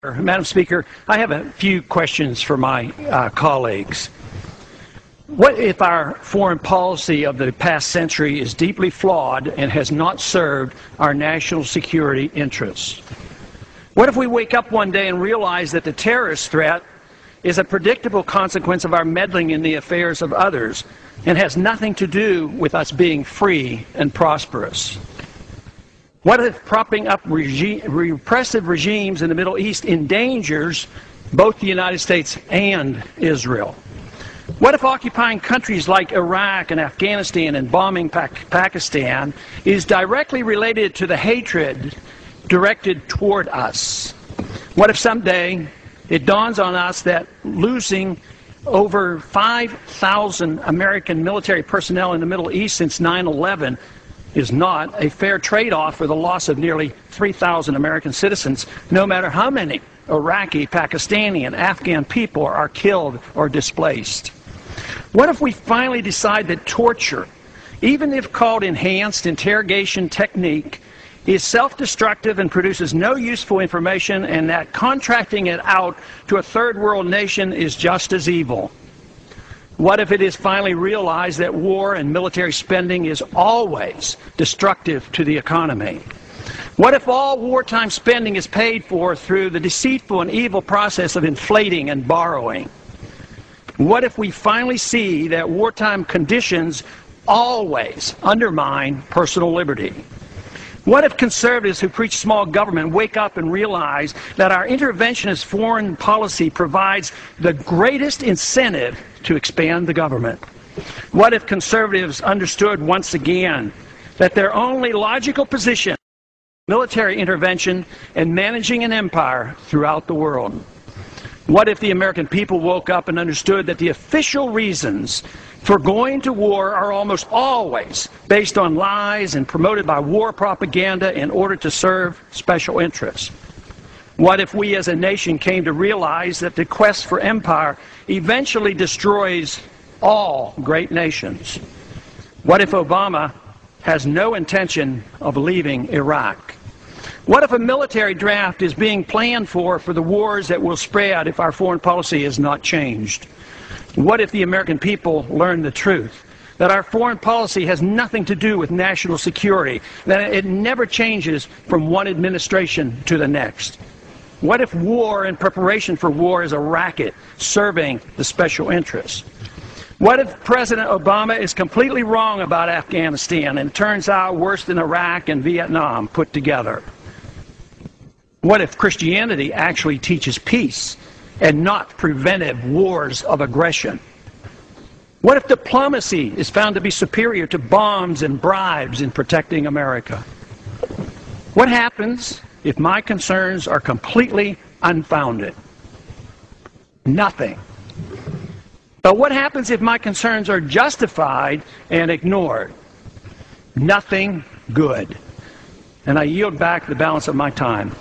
Madam Speaker, I have a few questions for my colleagues. What if our foreign policy of the past century is deeply flawed and has not served our national security interests? What if we wake up one day and realize that the terrorist threat is a predictable consequence of our meddling in the affairs of others and has nothing to do with us being free and prosperous? What if propping up repressive regimes in the Middle East endangers both the United States and Israel? What if occupying countries like Iraq and Afghanistan and bombing Pakistan is directly related to the hatred directed toward us? What if someday it dawns on us that losing over 5,000 American military personnel in the Middle East since 9/11 is not a fair trade-off for the loss of nearly 3,000 American citizens, no matter how many Iraqi, Pakistani, and Afghan people are killed or displaced? What if we finally decide that torture, even if called enhanced interrogation technique, is self-destructive and produces no useful information, and that contracting it out to a third world nation is just as evil? What if it is finally realized that war and military spending is always destructive to the economy? What if all wartime spending is paid for through the deceitful and evil process of inflating and borrowing? What if we finally see that wartime conditions always undermine personal liberty? What if conservatives who preach small government wake up and realize that our interventionist foreign policy provides the greatest incentive to expand the government? What if conservatives understood once again that their only logical position is military intervention and managing an empire throughout the world? What if the American people woke up and understood that the official reasons for going to war are almost always based on lies and promoted by war propaganda in order to serve special interests? What if we as a nation came to realize that the quest for empire eventually destroys all great nations? What if Obama has no intention of leaving Iraq? What if a military draft is being planned for the wars that will spread if our foreign policy is not changed? What if the American people learn the truth, that our foreign policy has nothing to do with national security, that it never changes from one administration to the next? What if war and preparation for war is a racket serving the special interests? What if President Obama is completely wrong about Afghanistan and it turns out worse than Iraq and Vietnam put together? What if Christianity actually teaches peace and not preventive wars of aggression? What if diplomacy is found to be superior to bombs and bribes in protecting America? What happens if my concerns are completely unfounded? Nothing. But what happens if my concerns are justified and ignored? Nothing good. And I yield back the balance of my time.